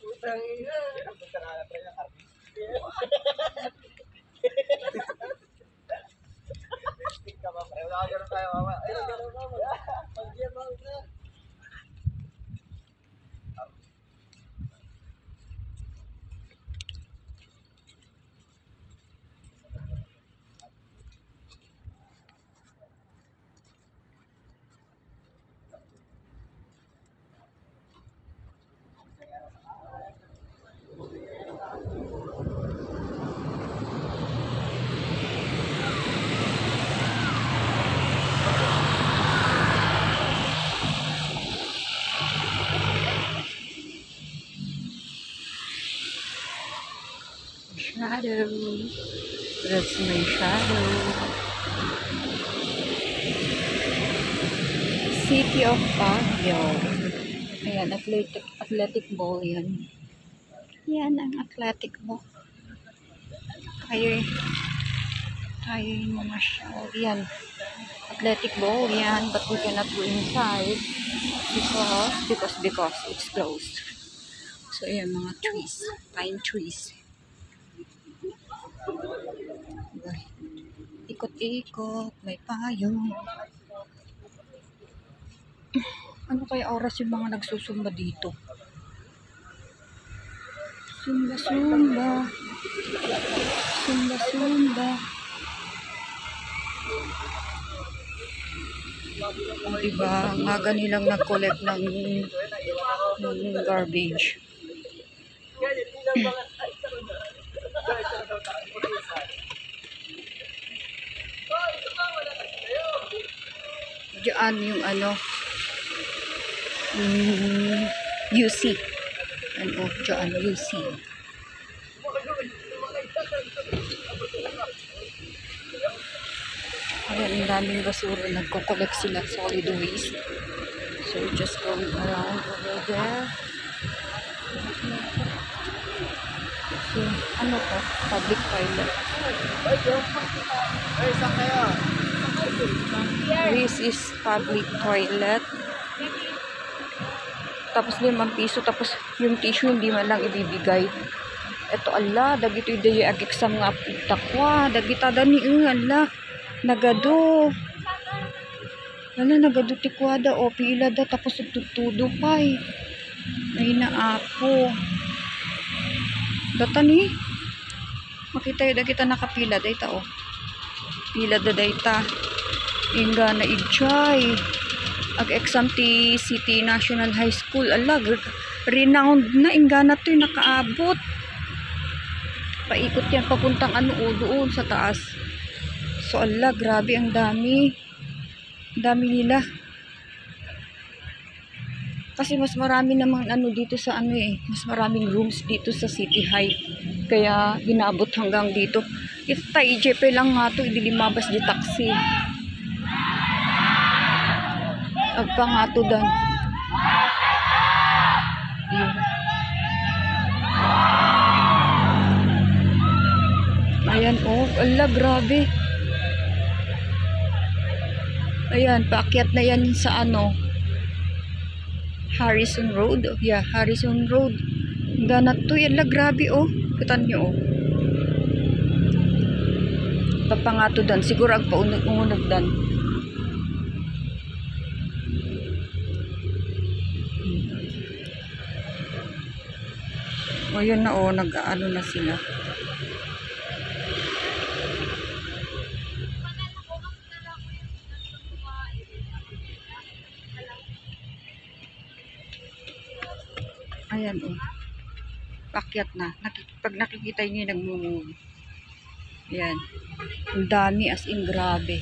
Putang ina. Stick ka ba, pre? Wala ka ganun tayo, mama. Ay, ganun, mama. Pag-yabaw na. Shadow. That's my shadow. City of Baguio. Ayan, athletic ball yan. Yan ang athletic ball. Tayo yung mga show. Yan. Athletic ball yan. But we cannot go inside. Because it's closed. So, ayan mga trees. Pine trees. Ikot-ikot. May payong. Ano kaya oras yung mga nagsusumba dito? Sumba. O diba, ang aga nilang nag-collect ng garbage. Diyan yung UC. Diyan UC. Ayan, ang daming basura. Nagko-collect sila solid waste. So, just going around over there. So, ano to? Public toilet. This is public toilet. Tapos 5 piso. Tapos yung tissue hindi man lang ibibigay. Ito, ala. Dagito yung agiksam nga takwa. Dagita dani. Ala. Nagado. Ala, nagado tikwada. O, pila da. Tapos tutudo pa eh. Ay na ako. Data ni. Makita yun. Kita nakapila. Dayta o. Pila da dayta. Inga na idjay. Ag-exam ti City National High School. Ala, renowned na. Inga na to yung nakaabot. Paikot yan. Papuntang doon sa taas. So, ala, grabe ang dami. Ang dami nila. Kasi mas marami namang dito sa mas maraming rooms dito sa City High. Kaya, ginabot hanggang dito. Ito tayo, IJP lang nga to. Idilimabas di taxi. Agpa nga to dan. Ayan, oh. Ala, grabe. Ayan, paakyat na yan sa Harrison Road. Yeah, Harrison Road. Ganat to. Ala, grabe, oh. Kitan nyo, oh. Papangato dan. Siguro agpaunag dan. O, yun na, oh. Nag-ano na sila. Ayan, oh. Pakyat na. Pag nakikita nyo yung nagmumove. Ayan. Ang dami, as in, grabe.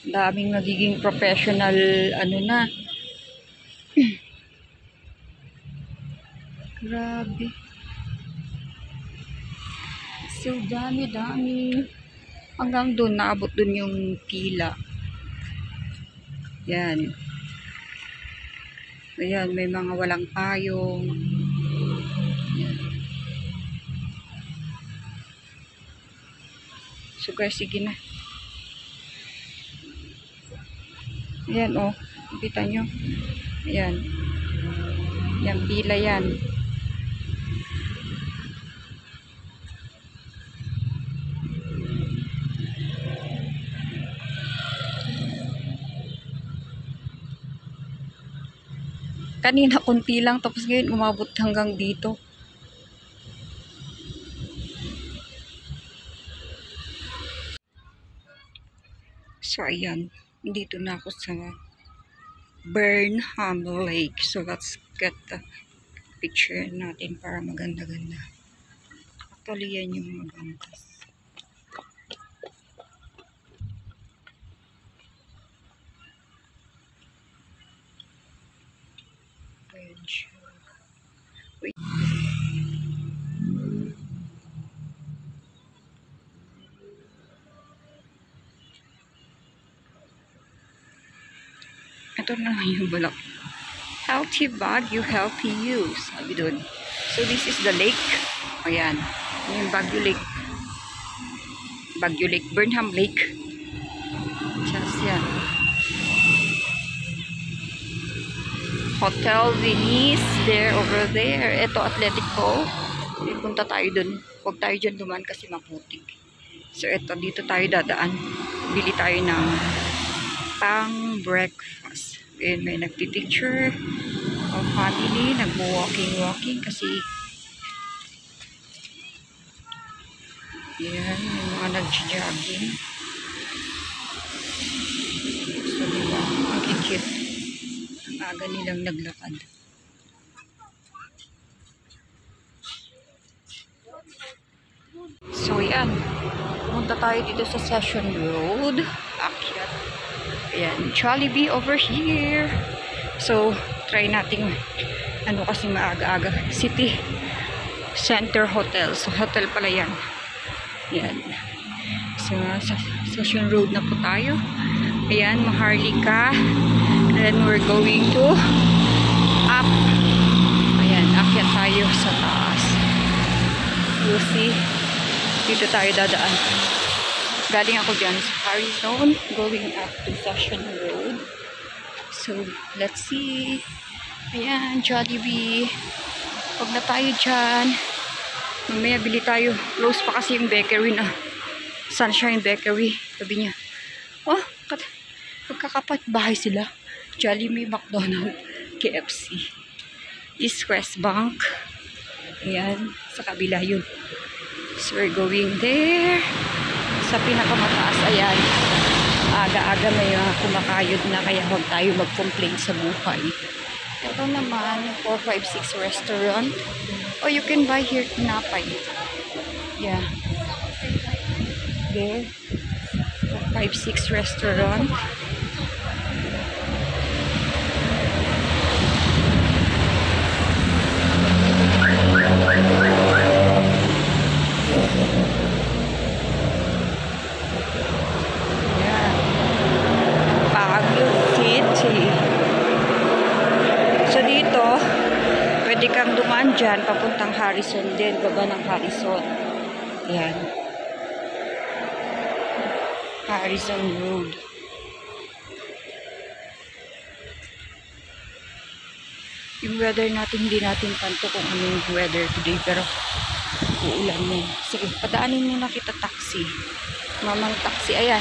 Ang daming nagiging professional, na. Grabe. So, dami. Hanggang doon, naabot doon yung pila. Yan. Ayan, may mga walang payong. Ayan. So guys, sige na. Ayan, oh. Kita nyo. Ayan. Yan, pila yan. Kanina konti lang, tapos ngayon umabot hanggang dito. So, ayan. Dito na ako sa Burnham Lake. So, let's get the picture natin para maganda-ganda. Actually, yan yung mga bangkas. Wait. Ito na yung balak. Healthy Baguio, healthy you. Sabi dun. So, this is the lake. Ayan. Yung Baguio Lake. Baguio Lake. Burnham Lake. Just yan. Hotel Venice. There, over there. Ito, Atletico. Punta tayo dun. Huwag tayo dyan duman kasi maputik. So, ito. Dito tayo dadaan. Bili tayo ng pang-breakfast. And may nagpipicture of family, nagmo-walking kasi yan, yung mga nag-jogging. So, diba, ang kikit. Ang aga nilang naglakad. So, yan. Pumunta tayo dito sa Session Road. Akyat. Ayan, Jollibee over here. So, try natin ano kasi maaga-aga. City Center Hotel. So, hotel pala yan. Ayan. So, sa Session Road na po tayo. Ayan, Maharlika. And then, we're going to up. Ayan, akyat tayo sa taas. We'll see. Dito tayo dadaan. Galing ako dyan sa Harrison, going up to Session Road. So, let's see. Ayan, Jollibee. Huwag na tayo dyan. Mamaya bili tayo. Close pa kasi yung bakery na. Sunshine Bakery. Sabi niya, oh, magkakapat bahay sila. Jollibee, McDonald's, KFC. East West Bank. Ayan, sa kabila yun. So, we're going there. Sa pinakamataas, ayan, aga-aga may mga kumakayod na kaya huwag tayo mag-complain sa buhay. Ito naman, 456 restaurant. Or you can buy here tinapay. Yeah. There. 456 restaurant. So dito, pwede kang dumaan dyan, papuntang Harrison din, baba ng Harrison. Ayan. Harrison Road. Yung weather natin, hindi natin panto kung ano yung weather today, pero uulan yan. Sige, padaanin nyo na kita taxi. Mamang taxi, ayan.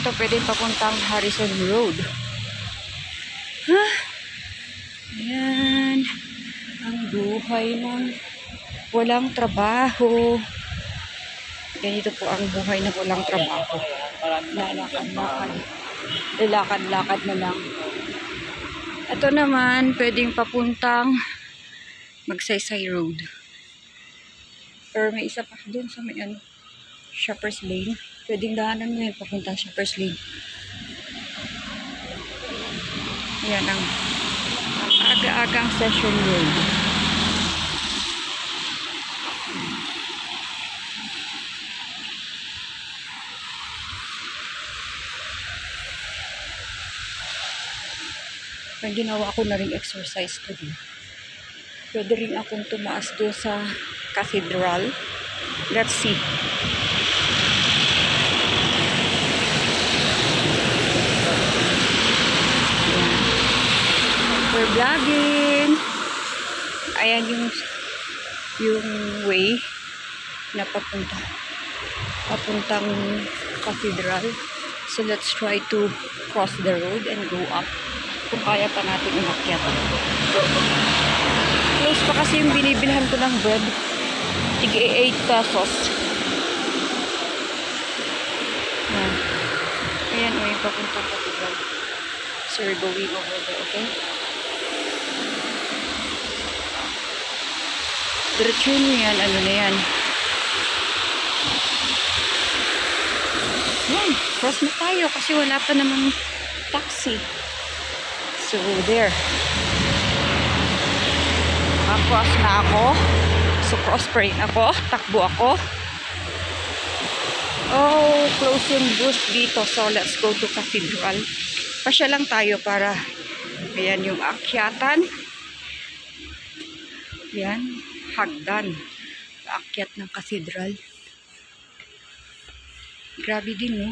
Ito pwede papuntang Harrison Road. Ayan. Ang buhay ng walang trabaho. Ganito po ang buhay ng walang trabaho. Lalakad-lakad. Lalakad-lakad na lang. Ito naman, pwedeng papuntang Magsaysay Road. Pero may isa pa dun sa may ano, Shoppers Lane. Pwedeng daanan mo yun papuntang Shoppers Lane. Ayan ang aga-agang Session Road. Ang ginawa ko na rin exercise ko din. Pwede rin akong tumaas doon sa cathedral. Let's see. Ayan. We're vlogging. Ayan yung way na papuntang cathedral. So let's try to cross the road and go up kung kaya pa natin umakyat. Close pa kasi yung binibilhan ko ng bread. Tig 8 pesos. Ayan. Ayan o yung papuntang cathedral. So we're going over there, okay? Diretsuhin mo yan, ano na yan. Yan, cross na tayo kasi wala pa namang taxi. So, there. Cross na ako. So, cross pa rin ako. Takbo ako. Oh, close yung bus dito. So, let's go to Cathedral. Pasya lang tayo para ayan yung akyatan. Yan. Hagdan. Akyat ng Cathedral. Grabe din, no?